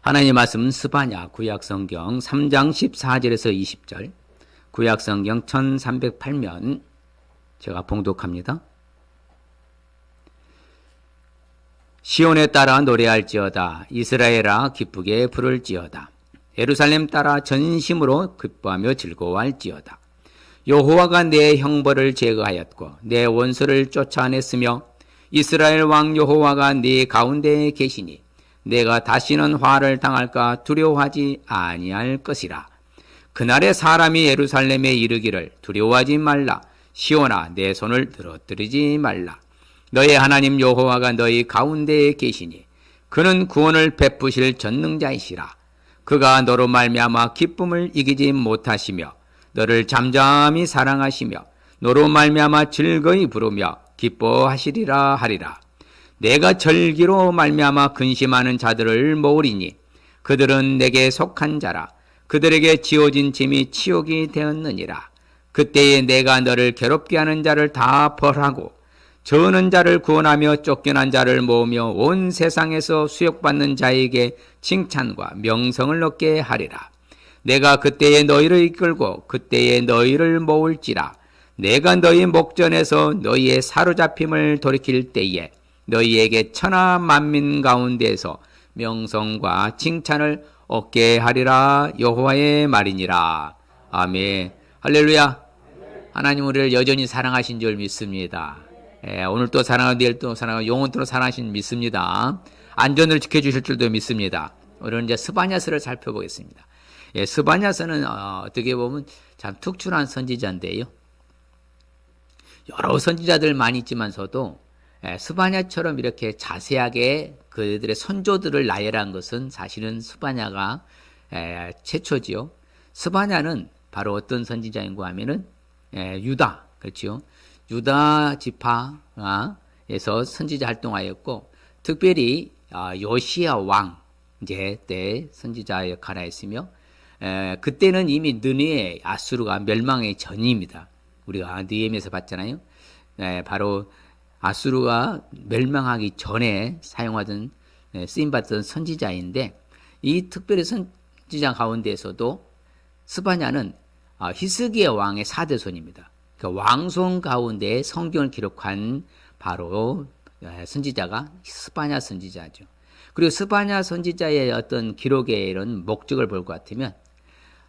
하나님의 말씀 스바냐 구약성경 3장 14절에서 20절, 구약성경 1308면 제가 봉독합니다. 시온에 따라 노래할지어다. 이스라엘아 기쁘게 부를지어다. 예루살렘 따라 전심으로 기뻐하며 즐거워할지어다. 여호와가 내 형벌을 제거하였고 내 원수를 쫓아냈으며 이스라엘 왕 여호와가 네 가운데에 계시니 내가 다시는 화를 당할까 두려워하지 아니할 것이라. 그날에 사람이 예루살렘에 이르기를 두려워하지 말라. 시온아 내 손을 늘어뜨리지 말라. 너의 하나님 여호와가 너희 가운데에 계시니 그는 구원을 베푸실 전능자이시라. 그가 너로 말미암아 기쁨을 이기지 못하시며 너를 잠잠히 사랑하시며 너로 말미암아 즐거이 부르며 기뻐하시리라 하리라. 내가 절기로 말미암아 근심하는 자들을 모으리니 그들은 내게 속한 자라. 그들에게 지어진 짐이 치욕이 되었느니라. 그때에 내가 너를 괴롭게 하는 자를 다 벌하고 저는 자를 구원하며 쫓겨난 자를 모으며 온 세상에서 수욕받는 자에게 칭찬과 명성을 얻게 하리라. 내가 그때에 너희를 이끌고 그때에 너희를 모을지라. 내가 너희 목전에서 너희의 사로잡힘을 돌이킬 때에 너희에게 천하 만민 가운데에서 명성과 칭찬을 얻게 하리라. 여호와의 말이니라. 아멘. 할렐루야. 하나님 우리를 여전히 사랑하신 줄 믿습니다. 오늘 또 사랑하고 내일 또 사랑하고 영원토록 사랑하신 줄 믿습니다. 안전을 지켜주실 줄도 믿습니다. 오늘은 이제 스바냐서를 살펴보겠습니다. 스바냐서는 어떻게 보면 참 특출한 선지자인데요. 여러 선지자들 많이 있지만서도 스바냐처럼 이렇게 자세하게 그들의 선조들을 나열한 것은 사실은 스바냐가 최초지요. 스바냐는 바로 어떤 선지자인가 하면은 유다, 그렇죠? 유다 지파에서 선지자 활동하였고, 특별히 요시야 왕 이제 때 선지자 역할을 했으며, 그때는 이미 느헤미야 아수르가 멸망의 전입니다. 우리가 느헤미야에서 봤잖아요. 바로 아수르가 멸망하기 전에 사용하던 쓰임받던 선지자인데, 이 특별히 선지자 가운데에서도 스바냐는 히스기야 왕의 4대손입니다. 그러니까 왕손 가운데 성경을 기록한 바로 선지자가 스바냐 선지자죠. 그리고 스바냐 선지자의 어떤 기록의 이런 목적을 볼 것 같으면,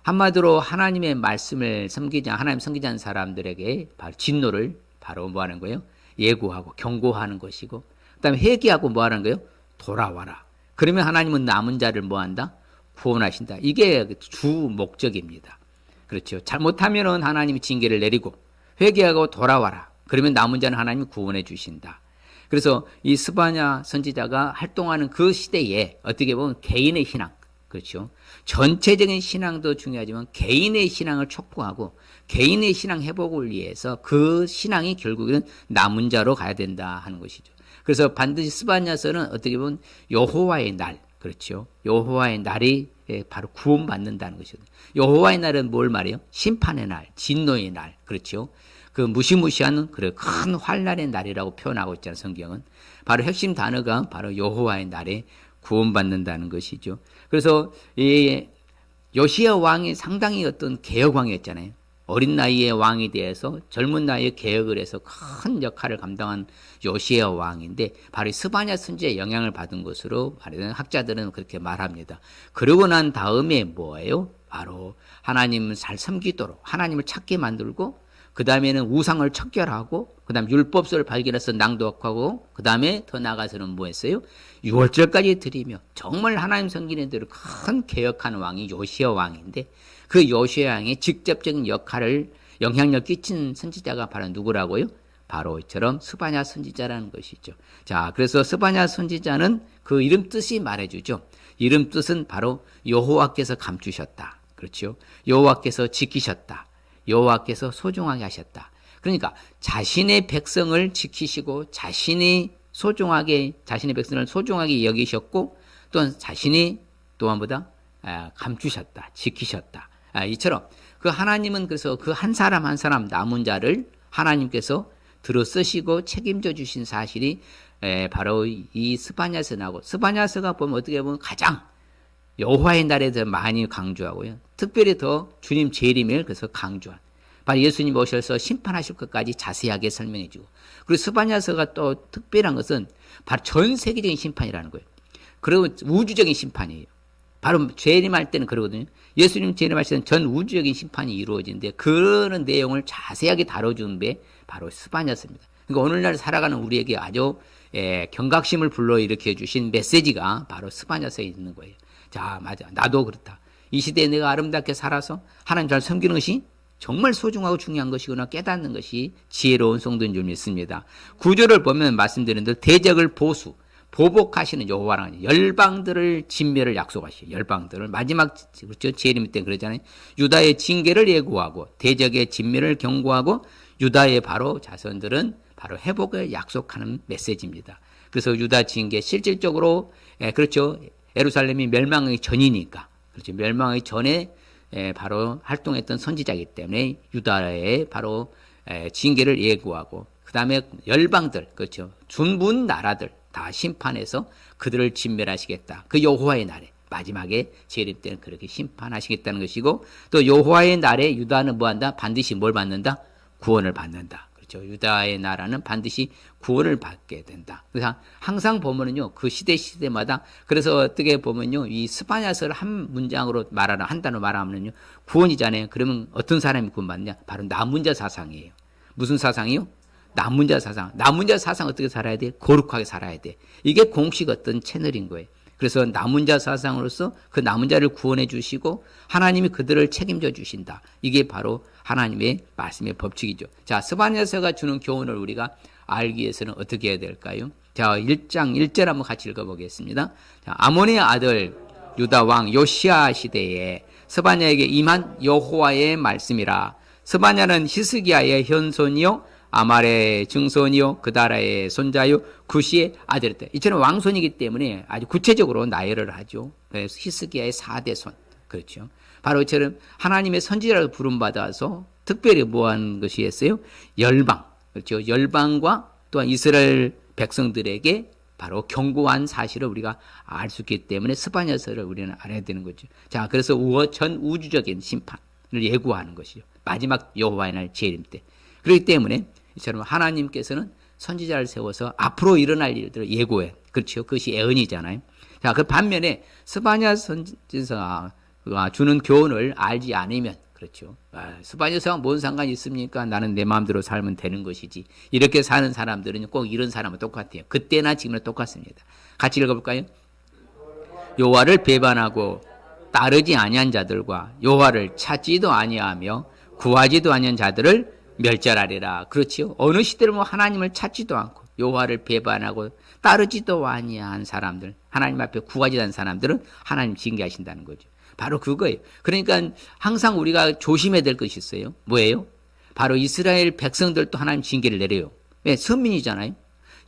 한마디로 하나님의 말씀을 하나님 섬기지 않는 사람들에게 바로 진노를 바로 뭐 하는 거예요? 예고하고 경고하는 것이고, 그 다음에 회개하고 뭐 하는 거예요? 돌아와라. 그러면 하나님은 남은 자를 뭐 한다? 구원하신다. 이게 주 목적입니다. 그렇죠. 잘못하면은 하나님이 징계를 내리고, 회개하고 돌아와라. 그러면 남은 자는 하나님이 구원해 주신다. 그래서 이 스바냐 선지자가 활동하는 그 시대에 어떻게 보면 개인의 신앙, 그렇죠. 전체적인 신앙도 중요하지만 개인의 신앙을 촉구하고 개인의 신앙 회복을 위해서 그 신앙이 결국에는 남은 자로 가야 된다 하는 것이죠. 그래서 반드시 스바냐서는 어떻게 보면 여호와의 날, 그렇죠. 여호와의 날이 바로 구원받는다는 것이거든요. 여호와의 날은 뭘 말해요? 심판의 날, 진노의 날, 그렇죠. 그 무시무시한 그래 큰 환난의 날이라고 표현하고 있잖아요. 성경은 바로 핵심 단어가 바로 여호와의 날에 구원받는다는 것이죠. 그래서 이 요시야 왕이 상당히 어떤 개혁왕이었잖아요. 어린 나이에 왕이 되어서 젊은 나이에 개혁을 해서 큰 역할을 감당한 요시야 왕인데, 바로 스바냐 선지자의 영향을 받은 것으로 학자들은 그렇게 말합니다. 그러고 난 다음에 뭐예요? 바로 하나님을 잘 섬기도록 하나님을 찾게 만들고, 그 다음에는 우상을 척결하고, 그 다음 율법서를 발견해서 낭독하고, 그 다음에 더 나아가서는 뭐 했어요? 유월절까지 드리며 정말 하나님 섬기는 대로 큰 개혁하는 왕이 요시야 왕인데, 그 요시야 왕의 직접적인 역할을 영향력 끼친 선지자가 바로 누구라고요? 바로 이처럼 스바냐 선지자라는 것이죠. 자, 그래서 스바냐 선지자는 그 이름 뜻이 말해주죠. 이름 뜻은 바로 여호와께서 감추셨다. 그렇죠? 여호와께서 지키셨다. 여호와께서 소중하게 하셨다. 그러니까 자신의 백성을 지키시고 자신의 백성을 소중하게 여기셨고, 또한 자신이 또한보다 감추셨다, 지키셨다. 이처럼 그 하나님은 그래서 그 한 사람 한 사람 남은 자를 하나님께서 들어 쓰시고 책임져 주신 사실이 바로 이 스바냐서 나고, 스바냐서가 보면 어떻게 보면 가장 여호와의 날에 더 많이 강조하고요. 특별히 더 주님 재림을 그래서 강조한. 바로 예수님 오셔서 심판하실 것까지 자세하게 설명해 주고. 그리고 스바냐서가 또 특별한 것은 바로 전 세계적인 심판이라는 거예요. 그리고 우주적인 심판이에요. 바로 재림할 때는 그러거든요. 예수님 재림하실 때는 전 우주적인 심판이 이루어지는데 그런 내용을 자세하게 다뤄주는 게 바로 스바냐서입니다. 그러니까 오늘날 살아가는 우리에게 아주 경각심을 불러일으켜 주신 메시지가 바로 스바냐서에 있는 거예요. 자, 맞아. 나도 그렇다. 이 시대에 내가 아름답게 살아서 하나님 잘 섬기는 것이 정말 소중하고 중요한 것이구나 깨닫는 것이 지혜로운 성도인 줄 믿습니다. 구절을 보면 말씀드린 대로 대적을 보복하시는 여호와라는 열방들을 진멸을 약속하시죠. 열방들을 마지막 그렇죠. 재림 때 그러잖아요. 유다의 징계를 예고하고 대적의 진멸을 경고하고 유다의 바로 자손들은 바로 회복을 약속하는 메시지입니다. 그래서 유다 징계 실질적으로 그렇죠. 예루살렘이 멸망하기 전이니까 그렇죠. 멸망하기 전에 바로 활동했던 선지자이기 때문에 유다의 바로 징계를 예고하고 그 다음에 열방들 그렇죠. 준분 나라들 다 심판해서 그들을 진멸하시겠다. 그 여호와의 날에 마지막에 재림 때는 그렇게 심판하시겠다는 것이고 또 여호와의 날에 유다는 뭐한다? 반드시 뭘 받는다? 구원을 받는다. 그렇죠. 유다의 나라는 반드시 구원을 받게 된다. 그래서 항상 보면은요, 그 시대마다 그래서 어떻게 보면요, 이 스바냐서를 한 문장으로 말하는 한 단어 말하면요, 구원이잖아요. 그러면 어떤 사람이 구원받느냐? 바로 남은 자 사상이에요. 무슨 사상이요? 남은 자 사상. 남은 자 사상 어떻게 살아야 돼? 거룩하게 살아야 돼. 이게 공식 어떤 채널인 거예요. 그래서 남은 자 사상으로서 그 남은 자를 구원해 주시고 하나님이 그들을 책임져 주신다. 이게 바로 하나님의 말씀의 법칙이죠. 자, 스바냐서가 주는 교훈을 우리가 알기 위해서는 어떻게 해야 될까요? 자, 1장 1절 한번 같이 읽어보겠습니다. 자, 아몬의 아들 유다 왕 요시야 시대에 스바냐에게 임한 여호와의 말씀이라. 스바냐는 히스기야의 현손이요 아말의 증손이요 그다라의 손자요 구시의 아들이었다. 이처럼 왕손이기 때문에 아주 구체적으로 나열을 하죠. 그래서 히스기야의 4대 손. 그렇죠. 바로 이처럼 하나님의 선지자라고 부름받아서 특별히 뭐한 것이었어요? 열방. 그렇죠. 열방과 또한 이스라엘 백성들에게 바로 경고한 사실을 우리가 알 수 있기 때문에 스바냐서를 우리는 알아야 되는 거죠. 자, 그래서 전 우주적인 심판을 예고하는 것이죠. 마지막 여호와의 날 재림 때. 그렇기 때문에 이처럼 하나님께서는 선지자를 세워서 앞으로 일어날 일들을 예고해. 그렇죠. 그것이 예언이잖아요. 자, 그 반면에 스바냐 선지자가 주는 교훈을 알지 않으면 그렇죠. 스바냐서와 뭔 상관이 있습니까? 나는 내 마음대로 살면 되는 것이지. 이렇게 사는 사람들은 꼭 이런 사람은 똑같아요. 그때나 지금은 똑같습니다. 같이 읽어볼까요? 여호와를 배반하고 따르지 아니한 자들과 여호와를 찾지도 아니하며 구하지도 아니한 자들을 멸절하리라. 그렇지요. 어느 시대를 뭐 하나님을 찾지도 않고 여호와를 배반하고 따르지도 아니한 사람들, 하나님 앞에 구하지 않은 사람들은 하나님 징계하신다는 거죠. 바로 그거예요. 그러니까 항상 우리가 조심해야 될 것이 있어요. 뭐예요? 바로 이스라엘 백성들도 하나님 징계를 내려요. 왜? 선민이잖아요.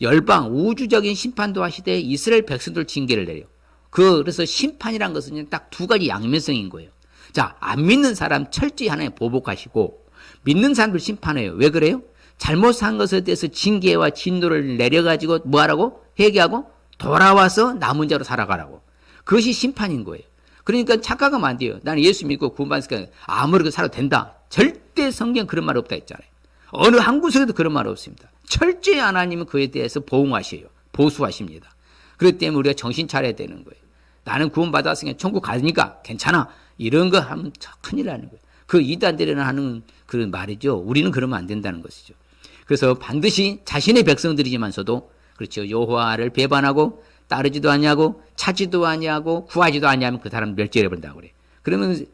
열방, 우주적인 심판도 하시되 이스라엘 백성들 징계를 내려요. 그래서 심판이란 것은 딱 두 가지 양면성인 거예요. 자, 안 믿는 사람 철저히 하나님 보복하시고 믿는 사람들 심판해요. 왜 그래요? 잘못한 것에 대해서 징계와 진노를 내려가지고 뭐하라고? 회개하고 돌아와서 남은 자로 살아가라고. 그것이 심판인 거예요. 그러니까 착각하면 안 돼요. 나는 예수 믿고 구원받으니까 아무렇게 살아도 된다. 절대 성경 그런 말 없다 했잖아요. 어느 한 구석에도 그런 말 없습니다. 철저히 하나님은 그에 대해서 보응하셔요. 보수하십니다. 그렇기 때문에 우리가 정신 차려야 되는 거예요. 나는 구원받았으니까 천국 가니까 괜찮아. 이런 거 하면 큰일 나는 거예요. 그 이단들이나 하는 그런 말이죠. 우리는 그러면 안 된다는 것이죠. 그래서 반드시 자신의 백성들이지만서도 그렇죠. 여호와를 배반하고 따르지도 아니하고 찾지도 아니하고 구하지도 아니하면 그 사람 멸절해 버린다고 그래요. 그러면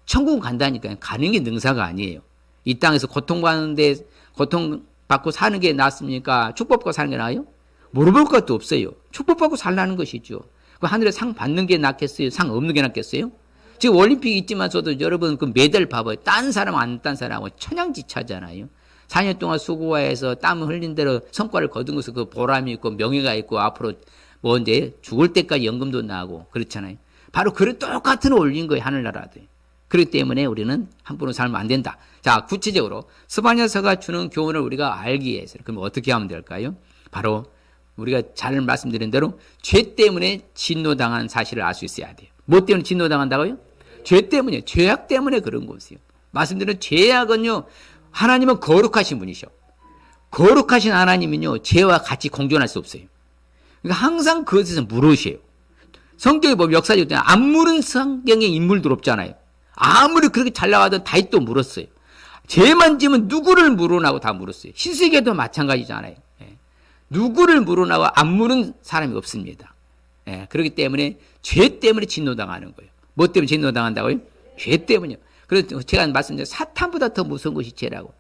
천국 간다니까 가는 게 능사가 아니에요. 이 땅에서 고통받고 사는 게 낫습니까? 축복받고 사는 게 나아요? 물어볼 것도 없어요. 축복받고 살라는 것이죠. 그 하늘에 상 받는 게 낫겠어요? 상 없는 게 낫겠어요? 지금 올림픽 있지만서도 여러분 그 메달 봐봐요. 딴 사람 안 딴 사람하고 천양지차잖아요. 4년 동안 수고해서 땀 흘린 대로 성과를 거둔 것은 그 보람이 있고 명예가 있고 앞으로 뭐 이제 죽을 때까지 연금도 나고 그렇잖아요. 바로 그런 똑같은 올린 거예요. 하늘나라도. 그렇기 때문에 우리는 함부로 살면 안 된다. 자, 구체적으로 스바냐서가 주는 교훈을 우리가 알기 위해서 그럼 어떻게 하면 될까요? 바로 우리가 잘 말씀드린 대로 죄 때문에 진노당한 사실을 알 수 있어야 돼요. 뭐 때문에 진노당한다고요? 죄 때문이에요. 죄악 때문에 그런 것이요. 말씀드린 죄악은요, 하나님은 거룩하신 분이셔. 거룩하신 하나님은요, 죄와 같이 공존할 수 없어요. 그러니까 항상 그것에서 물으셔요. 성경에 보면 역사적으로 안 물은 성경에 인물들 없잖아요. 아무리 그렇게 잘 나가던 다윗도 물었어요. 죄만 지면 누구를 물으나고 다 물었어요. 신세계도 마찬가지잖아요. 예. 누구를 물으나고 안 물은 사람이 없습니다. 예. 그렇기 때문에 죄 때문에 진노당하는 거예요. 뭐 때문에 진노당한다고요? 죄 때문이요. 그래서 제가 말씀드린 사탄보다 더 무서운 것이 죄라고.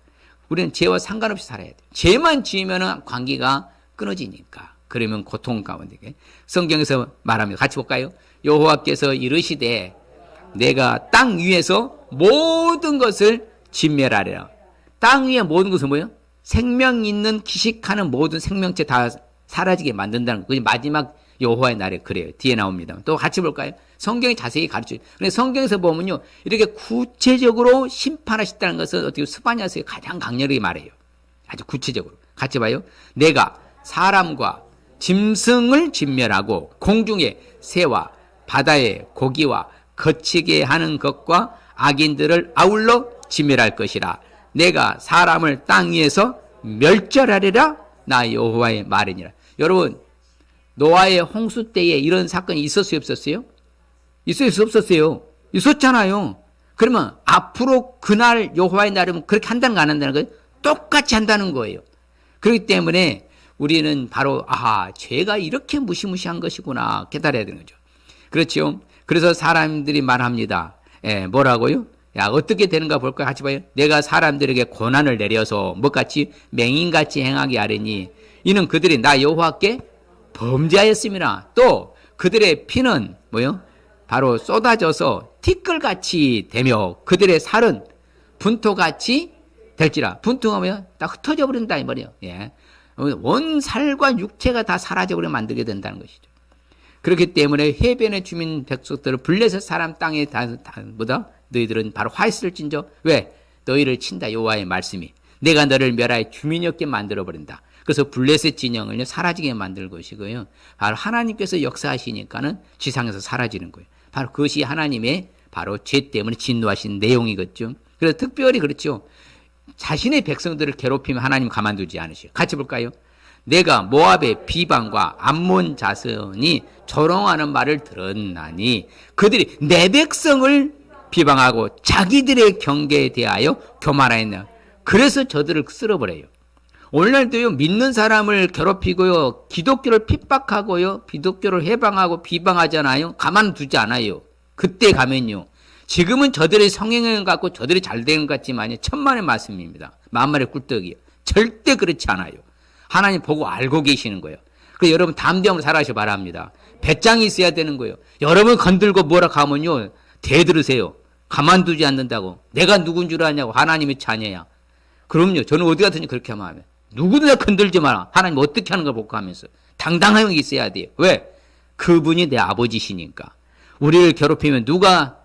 우리는 죄와 상관없이 살아야 돼요. 죄만 지으면 관계가 끊어지니까. 그러면 고통 가운데. 성경에서 말합니다. 같이 볼까요? 여호와께서 이르시되 내가 땅 위에서 모든 것을 진멸하리라. 땅 위에 모든 것은 뭐예요? 생명 있는 기식하는 모든 생명체 다 사라지게 만든다는 거. 그게 마지막 여호와의 날에 그래요. 뒤에 나옵니다. 또 같이 볼까요? 성경이 자세히 가르쳐요. 그런데 성경에서 보면요, 이렇게 구체적으로 심판하셨다는 것은 어떻게 스바냐서에 가장 강렬하게 말해요. 아주 구체적으로. 같이 봐요. 내가 사람과 짐승을 진멸하고 공중의 새와 바다의 고기와 거치게 하는 것과 악인들을 아울러 진멸할 것이라. 내가 사람을 땅 위에서 멸절하리라. 나 여호와의 말이니라. 여러분, 노아의 홍수 때에 이런 사건이 있었어요, 없었어요? 있었어요, 없었어요? 있었잖아요. 그러면 앞으로 그날 여호와의 날이면 그렇게 한다는 거 안 한다는 거예요? 똑같이 한다는 거예요. 그렇기 때문에 우리는 바로 죄가 이렇게 무시무시한 것이구나 깨달아야 되는 거죠. 그렇죠? 그래서 사람들이 말합니다. 뭐라고요? 야, 어떻게 되는가 볼까요? 같이 봐요. 내가 사람들에게 고난을 내려서 뭐같이 맹인같이 행하게 하려니 이는 그들이 나 여호와께 범죄하였음이라. 또 그들의 피는 뭐요? 바로 쏟아져서 티끌같이 되며 그들의 살은 분토같이 될지라. 분토가 뭐요? 다 흩어져 버린다 이 말이에요. 예. 원 살과 육체가 다 사라져버려 만들게 된다는 것이죠. 그렇기 때문에 해변의 주민 백성들을 블레셋 사람 땅에 보다 너희들은 바로 화했을 진저. 왜? 너희를 친다 여호와의 말씀이. 내가 너를 멸하여 주민이 없게 만들어버린다. 그래서 블레셋 진영을 사라지게 만들 것이고요. 바로 하나님께서 역사하시니까는 지상에서 사라지는 거예요. 바로 그것이 하나님의 바로 죄 때문에 진노하신 내용이겠죠. 그래서 특별히 그렇죠. 자신의 백성들을 괴롭히면 하나님 가만두지 않으시고. 같이 볼까요? 내가 모압의 비방과 암몬 자손이 조롱하는 말을 들었나니 그들이 내 백성을 비방하고 자기들의 경계에 대하여 교만하였나. 그래서 저들을 쓸어버려요. 오늘날도요, 믿는 사람을 괴롭히고요, 기독교를 핍박하고요, 기독교를 해방하고 비방하잖아요. 가만두지 않아요. 그때 가면요. 지금은 저들의 성행을 갖고 저들이 잘 되는 것 같지만 천만의 말씀입니다. 만만의 꿀떡이요. 절대 그렇지 않아요. 하나님 보고 알고 계시는 거예요. 그래서 여러분 담대함으로 살아가시기 바랍니다. 배짱이 있어야 되는 거예요. 여러분 건들고 뭐라 하면요, 대들으세요. 가만두지 않는다고. 내가 누군 줄 아냐고. 하나님의 자녀야. 그럼요. 저는 어디 가든지 그렇게 하면 누구도 건들지 마라. 하나님 어떻게 하는 걸 볼까 하면서 당당함이 있어야 돼요. 왜? 그분이 내 아버지시니까. 우리를 괴롭히면 누가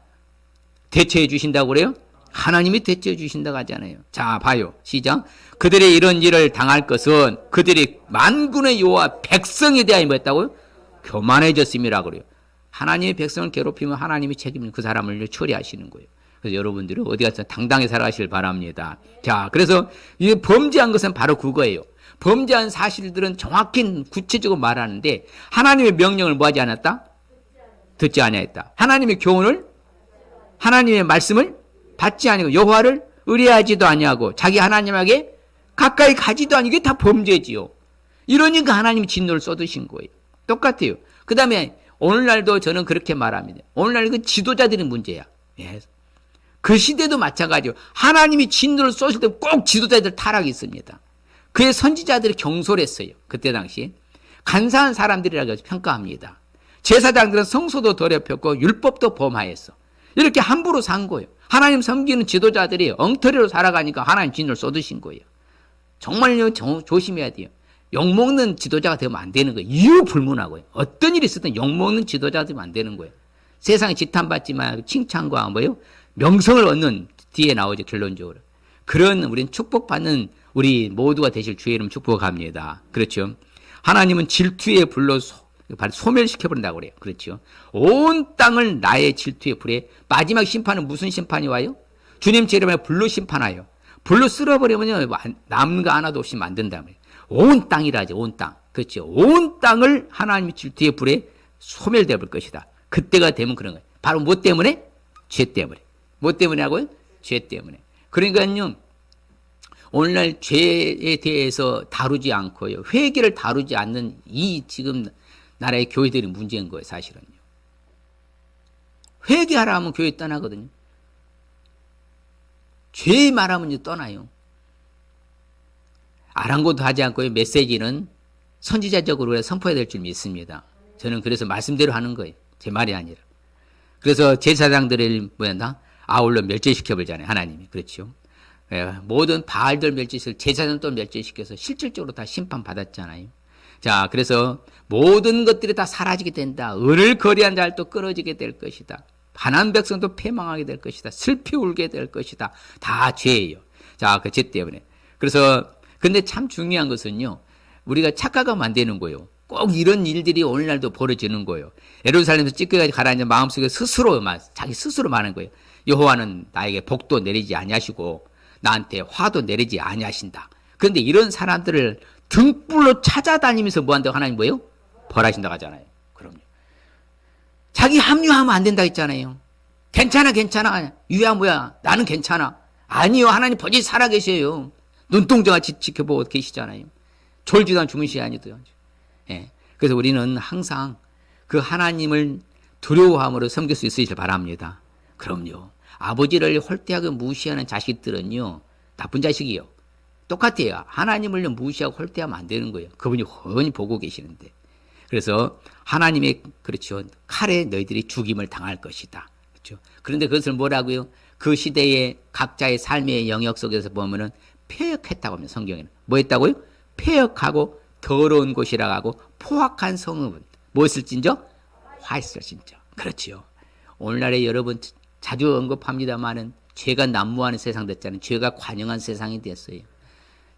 대처해 주신다고 그래요? 하나님이 대처해 주신다고 하잖아요. 자, 봐요. 시작. 그들이 이런 일을 당할 것은 그들이 만군의 여호와 백성에 대하여 뭐였다고요? 교만해졌음이라고 그래요. 하나님의 백성을 괴롭히면 하나님이 책임을 그 사람을 처리하시는 거예요. 그래서 여러분들은 어디 가서 당당히 살아가시길 바랍니다. 자, 그래서 이 범죄한 것은 바로 그거예요. 범죄한 사실들은 정확히 구체적으로 말하는데 하나님의 명령을 뭐하지 않았다? 듣지 아니했다. 하나님의 교훈을, 하나님의 말씀을 받지 아니고 여호와를 의뢰하지도 아니하고 자기 하나님에게 가까이 가지도 아니고 이게 다 범죄지요. 이러니까 하나님이 진노를 쏟으신 거예요. 똑같아요. 그 다음에 오늘날도 저는 그렇게 말합니다. 오늘날 그 지도자들의 문제야. 예. 그 시대도 마찬가지요. 하나님이 진노를 쏘실 때 꼭 지도자들 타락이 있습니다. 그의 선지자들이 경솔했어요. 그때 당시 간사한 사람들이라고 평가합니다. 제사장들은 성소도 더럽혔고 율법도 범하였어. 이렇게 함부로 산 거예요. 하나님 섬기는 지도자들이 엉터리로 살아가니까 하나님 진노를 쏟으신 거예요. 정말요, 조심해야 돼요. 욕먹는 지도자가 되면 안 되는 거예요. 이유 불문하고요. 어떤 일이 있었든 욕먹는 지도자가 되면 안 되는 거예요. 세상에 지탄받지만 칭찬과 뭐요? 명성을 얻는 뒤에 나오죠, 결론적으로. 그런 우리는 축복받는 우리 모두가 되실 주의 이름 축복합니다. 그렇죠. 하나님은 질투의 불로 바로 소멸시켜버린다고 그래요. 그렇죠. 온 땅을 나의 질투의 불에, 마지막 심판은 무슨 심판이 와요? 주님 재림에 불로 심판하여. 불로 쓸어버리면요, 남는 거 하나도 없이 만든다며. 온 땅이라죠, 온 땅. 그렇죠. 온 땅을 하나님의 질투의 불에 소멸되어 볼 것이다. 그때가 되면 그런 거예요. 바로 뭐 때문에? 죄 때문에. 뭐 때문에 하고요? 죄 때문에. 그러니까요, 오늘날 죄에 대해서 다루지 않고요, 회개를 다루지 않는 이 지금 나라의 교회들이 문제인 거예요, 사실은요. 회개하라 하면 교회 떠나거든요. 죄 말하면 떠나요. 아랑곳도 하지 않고요, 메시지는 선지자적으로 선포해야 될 줄 믿습니다. 저는 그래서 말씀대로 하는 거예요. 제 말이 아니라. 그래서 제사장들을 뭐였나? 아울러 멸제시켜버리잖아요, 하나님이. 그렇죠. 모든 바알들 멸제시켜서 제사장도 멸제시켜서 실질적으로 다 심판받았잖아요. 자, 그래서 모든 것들이 다 사라지게 된다. 은을 거래한 자들도 끊어지게 될 것이다. 가난한 백성도 패망하게 될 것이다. 슬피 울게 될 것이다. 다 죄예요. 자, 그 죄 때문에. 그래서 근데 참 중요한 것은요, 우리가 착각하면 안 되는 거예요. 꼭 이런 일들이 오늘날도 벌어지는 거예요. 예루살렘에서 찢겨가지 가라앉은 마음속에 스스로, 자기 스스로 말하는 거예요. 여호와는 나에게 복도 내리지 아니하시고 나한테 화도 내리지 아니하신다. 그런데 이런 사람들을 등불로 찾아다니면서 뭐 한다고 하나님 뭐예요? 벌하신다고 하잖아요. 그럼요. 자기 합류하면 안 된다 했잖아요. 괜찮아, 괜찮아. 유야 뭐야. 나는 괜찮아. 아니요. 하나님 버젓이 살아계셔요. 눈동자같이 지켜보고 계시잖아요. 졸지도 않고 주무시 아니도요. 예. 그래서 우리는 항상 그 하나님을 두려워함으로 섬길 수 있으시길 바랍니다. 그럼요. 아버지를 홀대하고 무시하는 자식들은요, 나쁜 자식이요. 똑같아요. 하나님을 무시하고 홀대하면 안 되는 거예요. 그분이 훤히 보고 계시는데. 그래서 하나님의, 그렇죠, 칼에 너희들이 죽임을 당할 것이다. 그렇죠. 그런데 그것을 뭐라고요? 그 시대의 각자의 삶의 영역 속에서 보면은 폐역했다고 합니다. 성경에는. 뭐 했다고요? 폐역하고 더러운 곳이라고 하고 포악한 성읍은 무엇일진저? 화했을진저. 그렇지요. 오늘날에 여러분 자주 언급합니다마는 죄가 난무하는 세상 됐잖아요. 죄가 관영한 세상이 됐어요.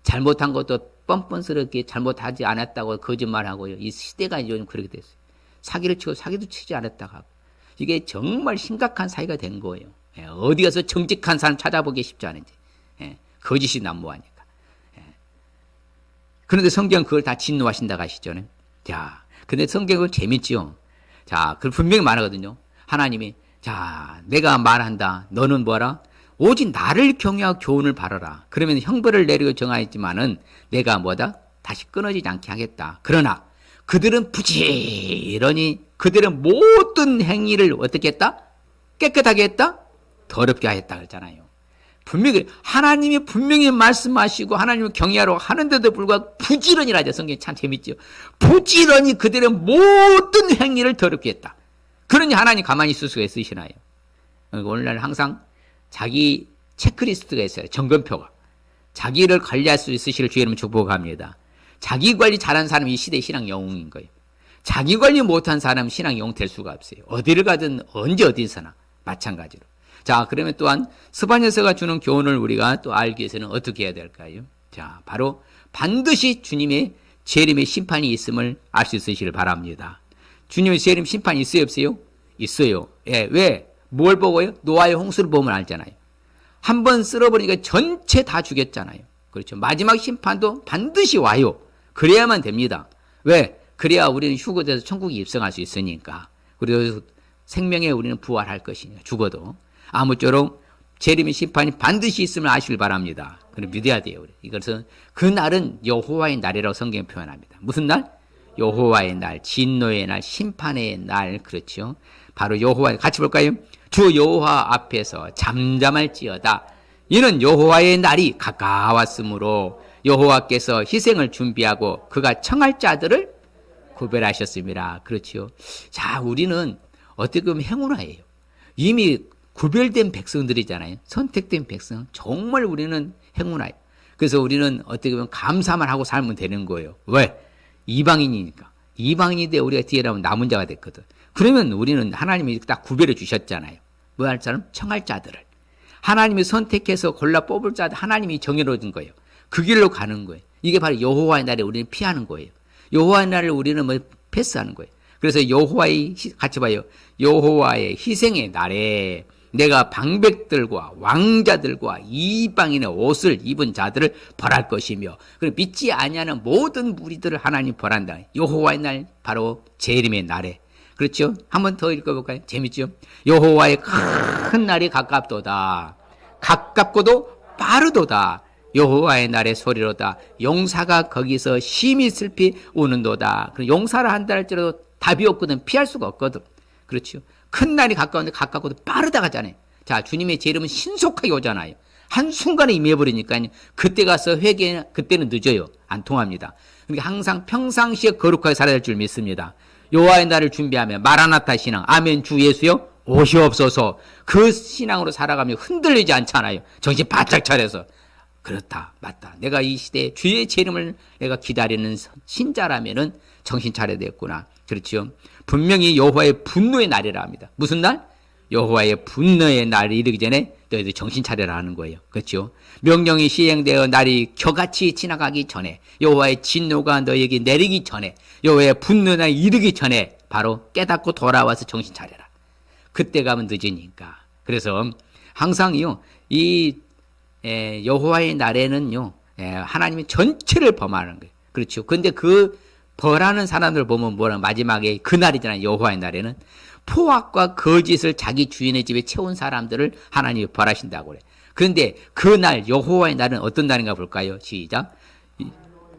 잘못한 것도 뻔뻔스럽게 잘못하지 않았다고 거짓말하고요. 이 시대가 요즘 그렇게 됐어요. 사기를 치고 사기도 치지 않았다고 하고. 이게 정말 심각한 사회가 된 거예요. 예, 어디 가서 정직한 사람 찾아보기 쉽지 않은지. 예, 거짓이 난무하니까. 예. 그런데 성경은 그걸 다 진노하신다고 하시죠. 자, 근데 성경은 재밌지요. 자, 그 분명히 말하거든요. 하나님이, 자, 내가 말한다. 너는 뭐라? 오직 나를 경외하고 교훈을 바라라. 그러면 형벌을 내리고 정하였지만은 내가 뭐다? 다시 끊어지지 않게 하겠다. 그러나 그들은 부지런히 그들의 모든 행위를 어떻게 했다? 깨끗하게 했다? 더럽게 하였다 그랬잖아요. 분명히 하나님이 분명히 말씀하시고 하나님을 경외하러 하는데도 불구하고 부지런히라죠. 성경이 참 재밌죠. 부지런히 그들의 모든 행위를 더럽게 했다. 그러니 하나님 가만히 있을 수가 있으시나요? 오늘날 항상 자기 체크리스트가 있어요. 점검표가. 자기를 관리할 수 있으시길 주의 이름으로 축복합니다. 자기 관리 잘하는 사람이 이 시대의 신앙 영웅인 거예요. 자기 관리 못한 사람은 신앙 영웅 될 수가 없어요. 어디를 가든 언제 어디서나 마찬가지로. 자, 그러면 또한 스바냐서가 주는 교훈을 우리가 또 알기 위해서는 어떻게 해야 될까요? 자, 바로 반드시 주님의 재림의 심판이 있음을 알 수 있으시길 바랍니다. 주님의 재림 심판이 있어요, 없어요? 있어요. 예, 왜? 뭘 보고요? 노아의 홍수를 보면 알잖아요. 한 번 쓸어버리니까 전체 다 죽였잖아요. 그렇죠. 마지막 심판도 반드시 와요. 그래야만 됩니다. 왜? 그래야 우리는 휴거돼서 천국에 입성할 수 있으니까. 그리고 생명에 우리는 부활할 것이니까. 죽어도. 아무쪼록 재림의 심판이 반드시 있음을 아시길 바랍니다. 그럼 믿어야 돼요. 우리. 이것은 그 날은 여호와의 날이라고 성경에 표현합니다. 무슨 날? 여호와의 날, 진노의 날, 심판의 날. 그렇죠. 바로 여호와, 같이 볼까요? 주 여호와 앞에서 잠잠할지어다. 이는 여호와의 날이 가까웠으므로 여호와께서 희생을 준비하고 그가 청할 자들을 구별하셨습니다. 그렇죠. 자, 우리는 어떻게 보면 행운아예요. 이미 구별된 백성들이잖아요. 선택된 백성. 정말 우리는 행운아예요. 그래서 우리는 어떻게 보면 감사만 하고 살면 되는 거예요. 왜? 이방인이니까. 이방인이 돼 우리가 뒤에 나오면 남은 자가 됐거든. 그러면 우리는 하나님이 딱 구별해 주셨잖아요. 뭐 할 사람? 청할 자들을. 하나님이 선택해서 골라 뽑을 자들 하나님이 정해놓은 거예요. 그 길로 가는 거예요. 이게 바로 여호와의 날에 우리는 피하는 거예요. 여호와의 날을 우리는 뭐 패스하는 거예요. 그래서 같이 봐요. 여호와의 희생의 날에 내가 방백들과 왕자들과 이방인의 옷을 입은 자들을 벌할 것이며, 그리고 믿지 아니하는 모든 무리들을 하나님 벌한다. 여호와의 날, 바로 재림의 날에. 그렇죠? 한 번 더 읽어볼까요? 재밌죠? 여호와의 큰 날이 가깝도다. 가깝고도 빠르도다. 여호와의 날의 소리로다. 용사가 거기서 심히 슬피 우는도다. 용사를 한다 할지라도 답이 없거든. 피할 수가 없거든. 그렇죠? 큰 날이 가까운데 가깝고도 빠르다 하잖아요. 자, 주님의 재림은 신속하게 오잖아요. 한순간에 임해버리니까요. 그때 가서 그때는 늦어요. 안 통합니다. 그러니까 항상 평상시에 거룩하게 살아야 될 줄 믿습니다. 여호와의 날을 준비하며 마라나타 신앙, 아멘 주 예수여 오시옵소서, 그 신앙으로 살아가며 흔들리지 않잖아요. 정신 바짝 차려서. 그렇다, 맞다. 내가 이 시대에 주의 재림을 내가 기다리는 신자라면은 정신 차려야 되겠구나. 그렇죠? 분명히 여호와의 분노의 날이라 합니다. 무슨 날? 여호와의 분노의 날이 이르기 전에 너희들 정신 차려라 하는 거예요. 그렇죠? 명령이 시행되어 날이 겨같이 지나가기 전에, 여호와의 진노가 너희에게 내리기 전에, 여호와의 분노의 날이 이르기 전에 바로 깨닫고 돌아와서 정신 차려라. 그때 가면 늦으니까. 그래서 항상요, 이 여호와의 날에는요, 하나님이 전체를 범하는 거예요. 그렇죠? 근데 그 벌하는 사람들 보면 뭐라, 마지막에 그 날이잖아요. 여호와의 날에는 포악과 거짓을 자기 주인의 집에 채운 사람들을 하나님이 벌하신다고 그래요. 그런데 그 날, 여호와의 날은 어떤 날인가 볼까요? 시작.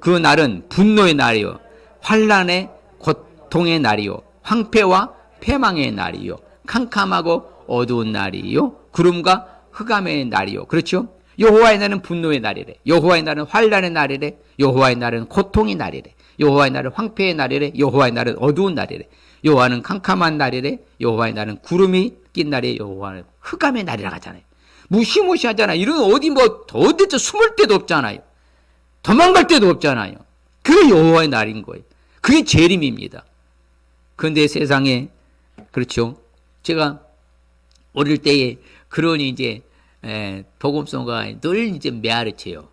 그 날은 분노의 날이요, 환난의 고통의 날이요, 황폐와 패망의 날이요, 캄캄하고 어두운 날이요, 구름과 흑암의 날이요. 그렇죠? 여호와의 날은 분노의 날이래. 여호와의 날은 환난의 날이래. 여호와의 날은 고통의 날이래. 여호와의 날은 황폐의 날이래. 여호와의 날은 어두운 날이래. 여호와는 캄캄한 날이래. 여호와의 날은 구름이 낀 날이래. 여호와는 흑암의 날이라 하잖아요. 무시무시하잖아요. 이런 어디 도대체 숨을 데도 없잖아요. 도망갈 데도 없잖아요. 그게 여호와의 날인 거예요. 그게 재림입니다. 그런데 세상에, 그렇죠? 제가 어릴 때에 그러니 이제 복음송가 늘 이제 메아리 쳐요.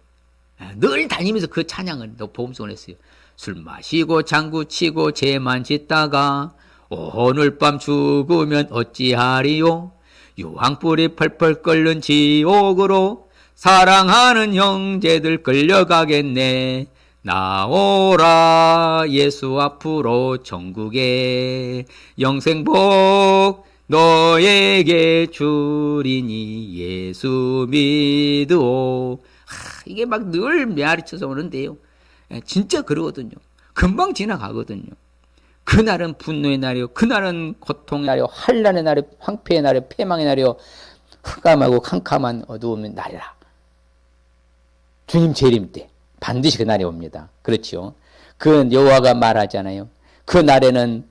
늘 다니면서 그 찬양을 복음송을 했어요. 술 마시고 장구 치고 죄만 짓다가 오늘 밤 죽으면 어찌하리요. 유황불이 펄펄 끓는 지옥으로 사랑하는 형제들 끌려가겠네. 나오라 예수 앞으로 천국에 영생복 너에게 주리니 예수 믿으오. 이게 막 늘 메아리쳐서 오는데요. 진짜 그러거든요. 금방 지나가거든요. 그날은 분노의 날이요, 그날은 고통의 날이요, 환난의 날이요, 황폐의 날이요, 패망의 날이요, 흑암하고 캄캄한 어두움의 날이라. 주님 재림 때 반드시 그 날이 옵니다. 그렇죠? 그 여호와가 말하잖아요. 그 날에는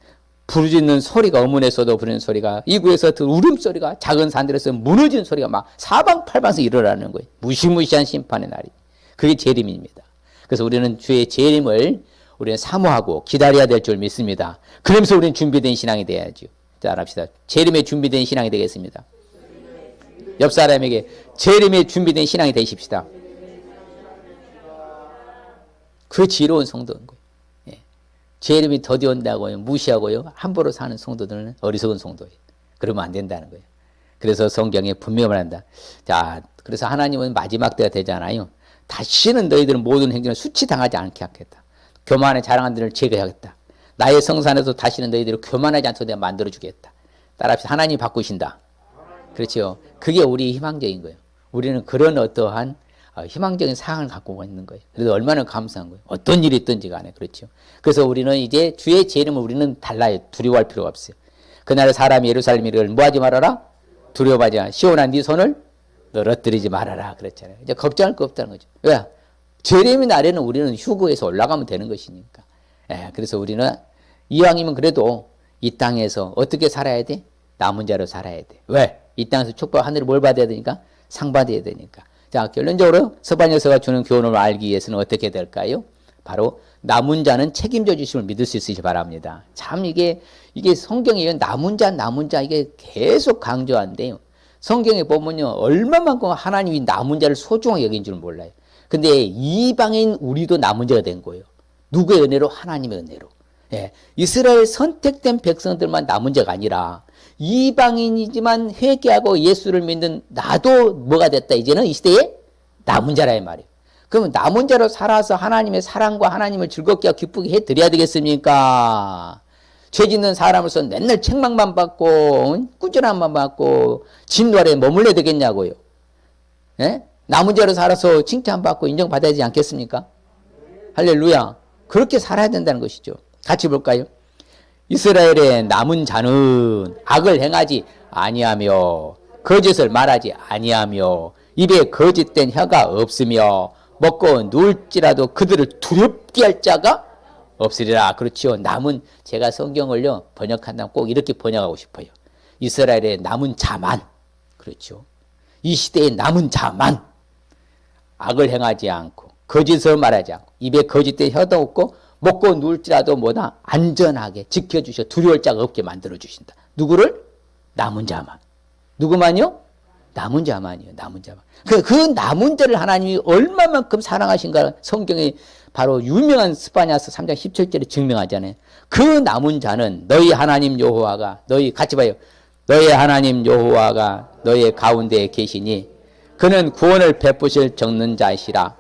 부르짖는 소리가, 어문에서도 부르는 소리가, 이구에서 울음소리가, 작은 산들에서 무너지는 소리가 막 사방팔방에서 일어나는 거예요. 무시무시한 심판의 날이. 그게 재림입니다. 그래서 우리는 주의 재림을 우리는 사모하고 기다려야 될 줄 믿습니다. 그러면서 우리는 준비된 신앙이 돼야죠. 자, 합시다. 재림에 준비된 신앙이 되겠습니다. 옆 사람에게 재림에 준비된 신앙이 되십시다. 그 지혜로운 성도인 거예요. 예. 재림이 더디 온다고요, 무시하고요, 함부로 사는 성도들은 어리석은 성도예요. 그러면 안 된다는 거예요. 그래서 성경에 분명히 말한다. 자, 그래서 하나님은 마지막 때가 되잖아요. 다시는 너희들은 모든 행정을 수치당하지 않게 하겠다. 교만에 자랑한 들을 제거하겠다. 나의 성산에서 다시는 너희들을 교만하지 않도록 내가 만들어주겠다. 따라합시다. 하나님이 바꾸신다. 그렇죠. 그게 우리 희망적인 거예요. 우리는 그런 어떠한 희망적인 사항을 갖고 있는 거예요. 그래서 얼마나 감사한 거예요. 어떤 일이 있든지 간에. 그렇죠. 그래서 우리는 이제 주의 재림을 우리는 달라요. 두려워할 필요가 없어요. 그날에 사람이 예루살렘을 뭐하지 말아라? 두려워하지 않아. 시온아 네 손을 늘어뜨리지 말아라. 그랬잖아요. 이제 걱정할 거 없다는 거죠. 왜? 재림의 날에는 우리는 휴거해서 올라가면 되는 것이니까. 그래서 우리는 이왕이면 그래도 이 땅에서 어떻게 살아야 돼? 남은 자로 살아야 돼. 왜? 이 땅에서 축복 하늘을 뭘 받아야 되니까? 상 받아야 되니까. 자, 결론적으로 스바냐서가 주는 교훈을 알기 위해서는 어떻게 될까요? 바로 남은 자는 책임져 주심을 믿을 수 있으시 바랍니다. 참 이게 성경에 남은 자 이게 계속 강조한데요. 성경에 보면요, 얼마만큼 하나님이 남은 자를 소중하게 여긴 줄 몰라요. 근데 이방인 우리도 남은 자가 된 거예요. 누구의 은혜로? 하나님의 은혜로. 예, 이스라엘 선택된 백성들만 남은 자가 아니라 이방인이지만 회개하고 예수를 믿는 나도 뭐가 됐다. 이제는 이 시대에 남은 자라 이 말이에요. 그러면 남은 자로 살아서 하나님의 사랑과 하나님을 즐겁게 하고 기쁘게 해드려야 되겠습니까? 죄 짓는 사람으로서 맨날 책망만 받고 꾸준함만 받고 진노 아래 머물러야 되겠냐고요. 예? 남은 자로 살아서 칭찬받고 인정받아야 되지 않겠습니까? 할렐루야. 그렇게 살아야 된다는 것이죠. 같이 볼까요? 이스라엘의 남은 자는 악을 행하지 아니하며 거짓을 말하지 아니하며 입에 거짓된 혀가 없으며 먹고 누울지라도 그들을 두렵게 할 자가 없으리라. 그렇지요. 남은, 제가 성경을요 번역한다면 꼭 이렇게 번역하고 싶어요. 이스라엘의 남은 자만, 그렇죠. 이 시대의 남은 자만 악을 행하지 않고 거짓을 말하지 않고 입에 거짓된 혀도 없고 먹고 누울지라도 뭐다 안전하게 지켜주셔 두려울 자가 없게 만들어주신다. 누구를? 남은 자만. 누구만요? 남은 자만이요. 남은 자만. 그 남은 자를 하나님이 얼마만큼 사랑하신가 성경에 바로 유명한 스바냐서 3장 17절에 증명하잖아요. 그 남은 자는 너희 하나님 여호와가 너희 같이 봐요. 너희 하나님 여호와가 너희 가운데에 계시니 그는 구원을 베푸실 적는 자이시라.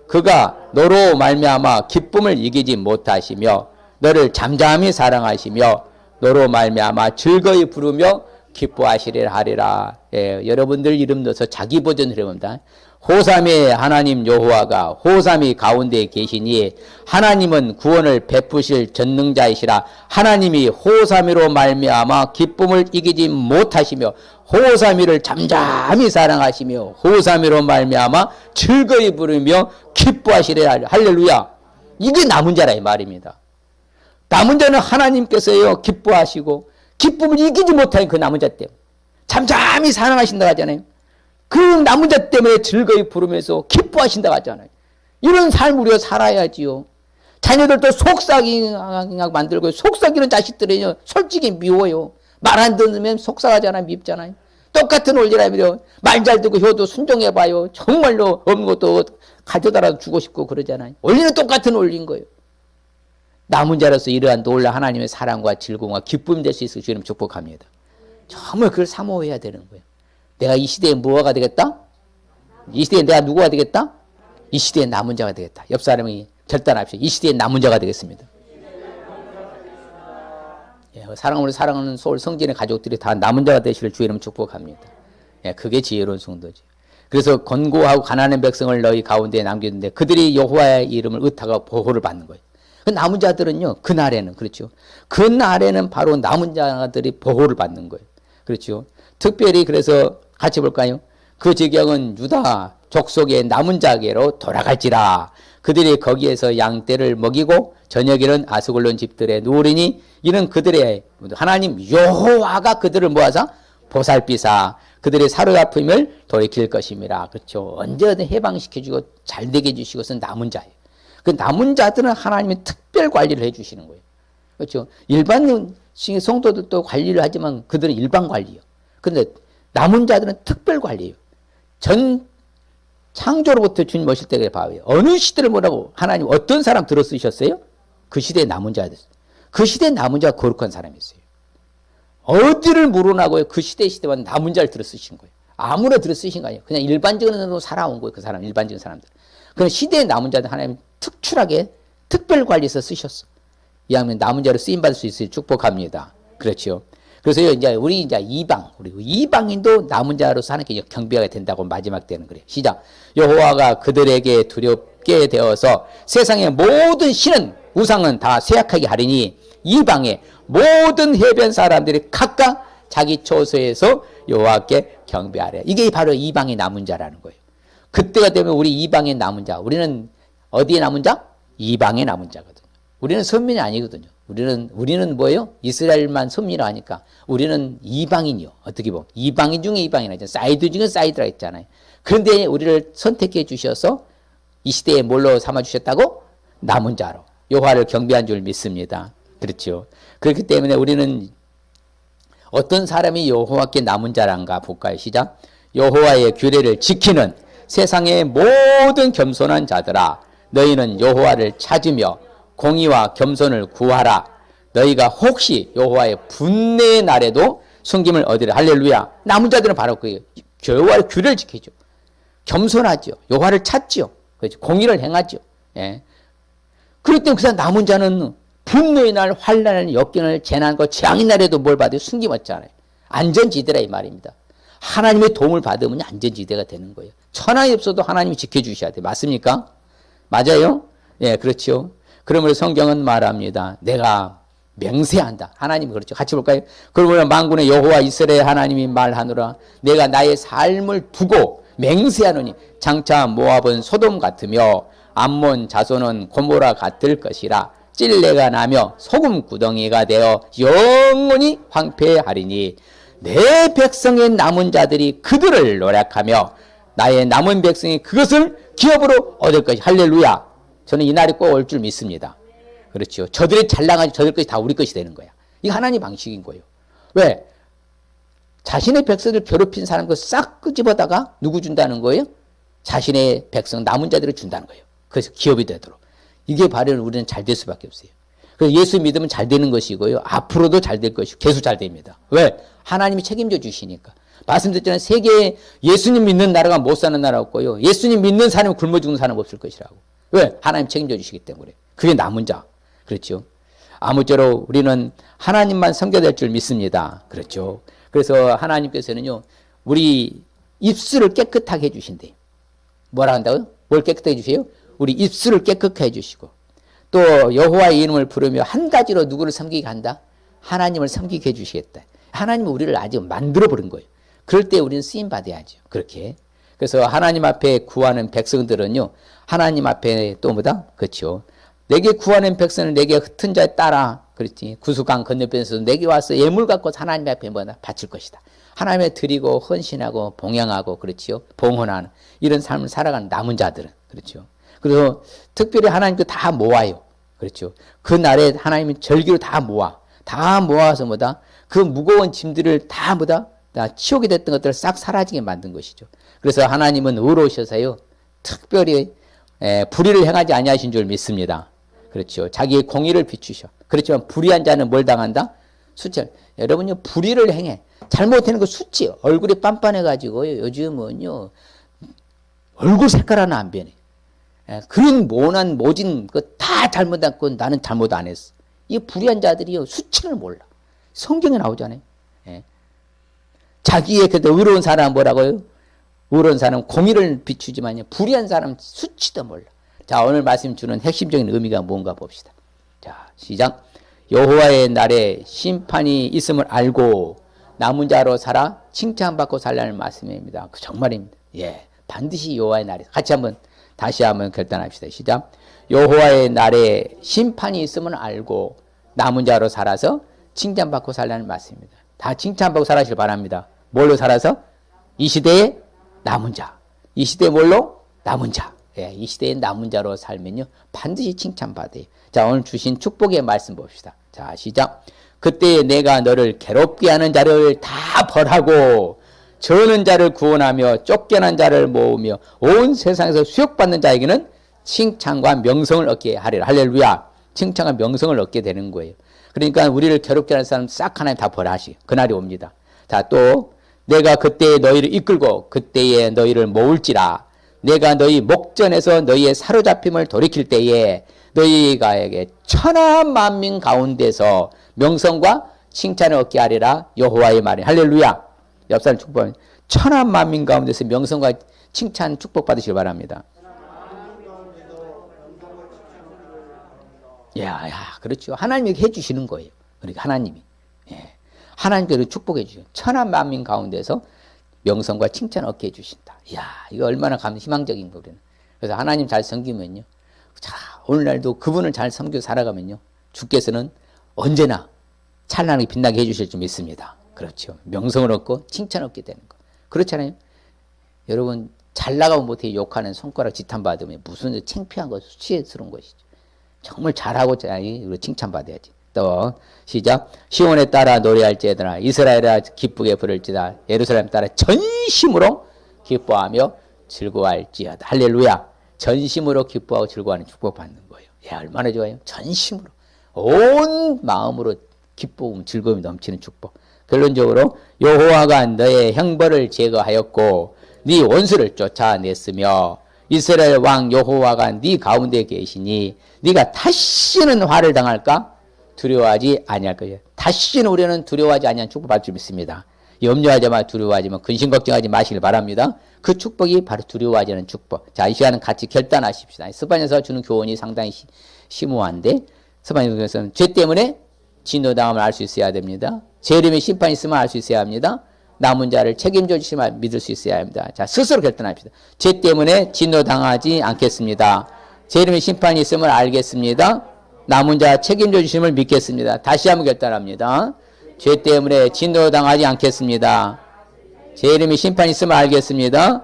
그가 너로 말미암아 기쁨을 이기지 못하시며 너를 잠잠히 사랑하시며 너로 말미암아 즐거이 부르며 기뻐하시리라 하리라. 예, 여러분들 이름 넣어서 자기 버전을 해봅니다. 호삼의 하나님 여호와가 호삼이 가운데에 계시니 하나님은 구원을 베푸실 전능자이시라. 하나님이 호삼이로 말미암아 기쁨을 이기지 못하시며 호삼이를 잠잠히 사랑하시며 호삼이로 말미암아 즐거이 부르며 기뻐하시리라. 할렐루야. 이게 남은 자라 이 말입니다. 남은 자는 하나님께서요 기뻐하시고 기쁨을 이기지 못하는 그 남은 자 때문에 잠잠히 사랑하신다고 하잖아요. 그 남은 자 때문에 즐거이 부르면서 기뻐하신다고 하잖아요. 이런 삶을 우리가 살아야지요. 자녀들도 속삭이게 만들고 속삭이는 자식들은요 솔직히 미워요. 말 안 듣으면 속삭하잖아요. 밉잖아요. 똑같은 원리라며 말 잘 듣고 효도 순종해봐요. 정말로 없는 것도 가져다라도 주고 싶고 그러잖아요. 원리는 똑같은 원리인 거예요. 남은 자로서 이러한 놀라 하나님의 사랑과 즐거움과 기쁨이 될 수 있을 주님 축복합니다. 정말 그걸 사모해야 되는 거예요. 내가 이 시대에 무엇가 되겠다? 이 시대에 내가 누구가 되겠다? 이 시대에 남은 자가 되겠다. 옆 사람이 결단합시다. 이 시대에 남은 자가 되겠습니다. 예, 사랑으로 사랑하는 서울 성진의 가족들이 다 남은 자가 되시길 주의 이름 축복합니다. 예, 그게 지혜로운 성도지. 그래서 권고하고 가난한 백성을 너희 가운데 남겼는데 그들이 여호와의 이름을 의탁하고 보호를 받는 거예요. 그 남은 자들은요, 그날에는, 그렇죠. 그날에는 바로 남은 자들이 보호를 받는 거예요. 그렇죠. 특별히 그래서 같이 볼까요? 그 지경은 유다 족속의 남은 자에게로 돌아갈지라. 그들이 거기에서 양떼를 먹이고 저녁에는 아스글론 집들에 누우리니 이는 그들의 하나님 여호와가 그들을 모아서 보살피사 그들의 사로잡힘을 돌이킬 것임이라. 그렇죠. 언제든 해방시켜주고 잘되게 해주시고 그것은 남은 자예요. 그 남은 자들은 하나님이 특별 관리를 해주시는 거예요. 그렇죠. 일반 성도들도 관리를 하지만 그들은 일반 관리예요. 그런데 남은 자들은 특별 관리예요. 전 창조로부터 주님 오실 때가 봐요. 어느 시대를 뭐라고 하나님 어떤 사람 들어 쓰셨어요? 그 시대의 남은 자들. 그 시대의 남은 자가 거룩한 사람이었어요. 어디를 물어나고요? 그 시대만 남은 자를 들어 쓰신 거예요. 아무나 들어 쓰신 거 아니에요. 그냥 일반적으로 살아온 거예요. 그 사람 일반적인 사람들. 그런 시대의 남은 자들 하나님 특출하게 특별 관리해서 쓰셨어. 이왕이면 남은 자로 쓰임 받을 수 있으니 축복합니다. 그렇죠. 그래서 이제 우리 이제 우리 이방인도 남은 자로서 하나님께 경배가 된다고 마지막 때는 그래요. 시작. 여호와가 그들에게 두렵게 되어서 세상의 모든 신은 우상은 다 쇠약하게 하리니 이방의 모든 해변 사람들이 각각 자기 처소에서 여호와께 경배하래. 이게 바로 이방의 남은 자라는 거예요. 그때가 되면 우리 이방의 남은 자, 우리는 어디에 남은 자? 이방의 남은 자거든요. 우리는 선민이 아니거든요. 우리는 뭐예요? 이스라엘만 선민이라 하니까 우리는 이방인이요. 어떻게 보면 이방인 중에 이방인이죠. 사이드 중에 사이드라 했잖아요. 그런데 우리를 선택해 주셔서 이 시대에 뭘로 삼아 주셨다고? 남은 자로 여호와를 경배한 줄 믿습니다. 그렇죠. 그렇기 때문에 우리는 어떤 사람이 여호와께 남은 자란가 볼까요? 시작. 여호와의 규례를 지키는 세상의 모든 겸손한 자들아, 너희는 여호와를 찾으며 공의와 겸손을 구하라. 너희가 혹시 여호와의 분내의 날에도 숨김을 얻으려. 할렐루야. 남은 자들은 바로 그 여호와의 규례를 지키죠. 겸손하죠. 여호와를 찾죠. 그렇죠. 공의를 행하죠. 예. 그럴 때 그 사람 남은 자는 분노의 날, 환난을, 역경을, 재난과 재앙의 날에도 뭘 받아요? 숨김었잖아요. 안전지대라 이 말입니다. 하나님의 도움을 받으면 안전지대가 되는 거예요. 천하에 없어도 하나님이 지켜주셔야 돼요. 맞습니까? 맞아요? 예, 그렇죠. 그러므로 성경은 말합니다. 내가 맹세한다. 하나님이 그렇죠. 같이 볼까요? 그러므로 만군의 여호와 이스라엘 하나님이 말하노라. 내가 나의 삶을 두고 맹세하노니 장차 모압은 소돔 같으며 암몬 자손은 고모라 같을 것이라. 찔레가 나며 소금 구덩이가 되어 영원히 황폐하리니 내 백성의 남은 자들이 그들을 노력하며 나의 남은 백성이 그것을 기업으로 얻을 것이. 할렐루야. 저는 이 날이 꼭 올 줄 믿습니다. 그렇죠. 저들이 잘 나가지 저들 것이 다 우리 것이 되는 거야. 이게 하나님 방식인 거예요. 왜? 자신의 백성을 괴롭힌 사람 그 싹 끄집어다가 누구 준다는 거예요? 자신의 백성 남은 자들을 준다는 거예요. 그래서 기업이 되도록. 이게 바로 우리는 잘 될 수밖에 없어요. 그래서 예수 믿으면 잘 되는 것이고요. 앞으로도 잘 될 것이고 계속 잘 됩니다. 왜? 하나님이 책임져 주시니까. 말씀드렸잖아요. 세계에 예수님 믿는 나라가 못 사는 나라 없고요. 예수님 믿는 사람이 굶어 죽는 사람 없을 것이라고. 왜? 하나님 책임져 주시기 때문에. 그게 남은 자. 그렇죠. 아무쪼록 우리는 하나님만 섬겨될 줄 믿습니다. 그렇죠. 그래서 하나님께서는요, 우리 입술을 깨끗하게 해주신대요. 뭐라 한다고요? 뭘 깨끗하게 해주세요? 우리 입술을 깨끗하게 해주시고, 또 여호와의 이름을 부르며 한 가지로 누구를 섬기게 한다? 하나님을 섬기게 해주시겠다. 하나님은 우리를 아직 만들어 버린 거예요. 그럴 때 우리는 쓰임 받아야죠. 그렇게. 그래서 하나님 앞에 구하는 백성들은요, 하나님 앞에 또 뭐다? 그렇죠. 내게 구하는 백성은 내게 흩은 자에 따라, 그렇지. 구수강 건너편에서 내게 와서 예물 갖고 하나님 앞에 뭐다? 바칠 것이다. 하나님에 드리고 헌신하고 봉양하고, 그렇지요. 봉헌하는 이런 삶을 살아가는 남은 자들은, 그렇죠. 그래서 특별히 하나님께 다 모아요. 그렇죠. 그 날에 하나님이 절기로 다 모아서 뭐다? 그 무거운 짐들을 다 뭐다? 다 치우게 됐던 것들을 싹 사라지게 만든 것이죠. 그래서 하나님은 의로우셔서요, 특별히 불의를 행하지 아니하신 줄 믿습니다. 그렇죠. 자기의 공의를 비추셔. 그렇지만 불의한 자는 뭘 당한다? 수치. 여러분요, 불의를 행해. 잘못하는 거 수치. 얼굴이 빤빤해가지고요, 요즘은요, 얼굴 색깔 하나 안 변해. 그런 모난 모진 거 다 잘못했고 나는 잘못 안 했어. 이 불의한 자들이요, 수치를 몰라. 성경에 나오잖아요. 자기의 그래도 의로운 사람은 뭐라고요? 의로운 사람은 공의를 비추지만요, 불의한 사람은 수치도 몰라. 자, 오늘 말씀 주는 핵심적인 의미가 뭔가 봅시다. 자, 시작. 여호와의 날에 심판이 있음을 알고 남은 자로 살아 칭찬받고 살라는 말씀입니다. 그 정말입니다. 예, 반드시 여호와의 날에 같이 한번 다시 한번 결단합시다. 시작. 여호와의 날에 심판이 있음을 알고 남은 자로 살아서 칭찬받고 살라는 말씀입니다. 다 칭찬받고 살아시길 바랍니다. 뭘로 살아서? 이 시대의 남은 자. 이 시대에 뭘로? 남은 자. 예, 이 시대의 남은 자로 살면요, 반드시 칭찬받아요. 자, 오늘 주신 축복의 말씀 봅시다. 자, 시작. 그때 내가 너를 괴롭게 하는 자를 다 벌하고 저는 자를 구원하며 쫓겨난 자를 모으며 온 세상에서 수욕받는 자에게는 칭찬과 명성을 얻게 하리라. 할렐루야. 칭찬과 명성을 얻게 되는 거예요. 그러니까 우리를 괴롭게 하는 사람 싹 하나님 다 벌하시. 그날이 옵니다. 자, 또 내가 그때에 너희를 이끌고 그때에 너희를 모을지라. 내가 너희 목전에서 너희의 사로잡힘을 돌이킬 때에 너희가에게 천하 만민 가운데서 명성과 칭찬을 얻게 하리라. 여호와의 말이. 할렐루야. 옆 사람 축복. 천하 만민 가운데서 명성과 칭찬 축복 받으시길 바랍니다. 야, 그렇죠. 하나님이 해주시는 거예요. 그러니까 하나님이. 예. 하나님께서 축복해 주셔요. 천하 만민 가운데서 명성과 칭찬 얻게 해주신다. 이야, 이거 얼마나 희망적인 거, 우리는. 그래서 하나님 잘 섬기면요. 자, 오늘날도 그분을 잘 섬겨 살아가면요, 주께서는 언제나 찬란하게 빛나게 해주실 줄 믿습니다. 그렇죠. 명성을 얻고 칭찬 얻게 되는 거. 그렇잖아요. 여러분, 잘 나가면 못해 욕하는 손가락 지탄받으면 무슨 창피한 거, 수치스러운 것이죠. 정말 잘하고 우리 칭찬받아야지. 또 시작. 시온에 따라 노래할지어다. 이스라엘아 기쁘게 부를지다. 예루살렘 따라 전심으로 기뻐하며 즐거워할지어다. 할렐루야. 전심으로 기뻐하고 즐거워하는 축복 받는 거예요. 야, 얼마나 좋아요. 전심으로. 온 마음으로 기쁨, 즐거움이 넘치는 축복. 결론적으로 여호와가 너의 형벌을 제거하였고 네 원수를 쫓아냈으며 이스라엘 왕 여호와가 네 가운데 계시니 네가 다시는 화를 당할까? 두려워하지 아니할 것이야. 다시는 우리는 두려워하지 아니한 축복 받을 줄 믿습니다. 염려하지 마, 두려워하지 마, 근심 걱정하지 마시길 바랍니다. 그 축복이 바로 두려워하지 않는 축복. 자, 이 시간은 같이 결단하십시다. 스바냐서 주는 교훈이 상당히 심오한데, 스바냐서는 죄 때문에 진노당함을 알 수 있어야 됩니다. 제 이름에 심판이 있으면 알 수 있어야 합니다. 남은 자를 책임져 주시면 믿을 수 있어야 합니다. 자, 스스로 결단합시다. 죄 때문에 진노당하지 않겠습니다. 제 이름에 심판이 있으면 알겠습니다. 남은 자 책임져 주심을 믿겠습니다. 다시 한번 결단합니다. 죄 때문에 진노당하지 않겠습니다. 제 이름에 심판이 있으면 알겠습니다.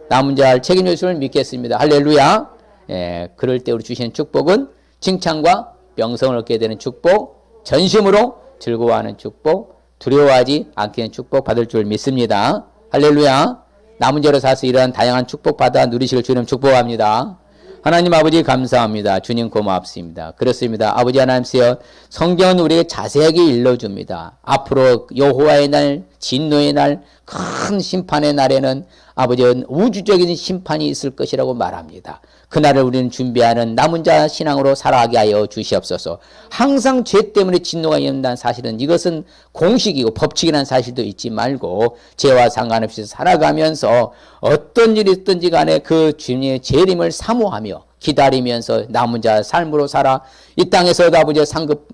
남은 자를 책임져 주심을 믿겠습니다. 할렐루야. 예, 그럴 때 우리 주시는 축복은 칭찬과 명성을 얻게 되는 축복, 전심으로 즐거워하는 축복, 두려워하지 않게 하는 축복 받을 줄 믿습니다. 할렐루야. 남은 자로 사서 이러한 다양한 축복 받아 누리시길 주님 축복합니다. 하나님 아버지 감사합니다. 주님 고맙습니다. 그렇습니다. 아버지 하나님께서 성경은 우리에게 자세하게 일러줍니다. 앞으로 여호와의 날, 진노의 날, 큰 심판의 날에는 아버지는 우주적인 심판이 있을 것이라고 말합니다. 그날을 우리는 준비하는 남은 자 신앙으로 살아가게 하여 주시옵소서. 항상 죄 때문에 진노가 있는다는 사실은 이것은 공식이고 법칙이라는 사실도 잊지 말고 죄와 상관없이 살아가면서 어떤 일이 있든지 간에 그 주님의 재림을 사모하며 기다리면서 남은 자 삶으로 살아 이 땅에서도 아버지의 상급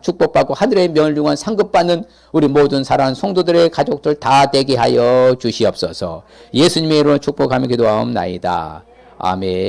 축복받고 하늘의 명을 중한 상급받는 우리 모든 사랑하는 성도들의 가족들 다 되게 하여 주시옵소서. 예수님의 이름으로 축복하며 기도하옵나이다. 아멘.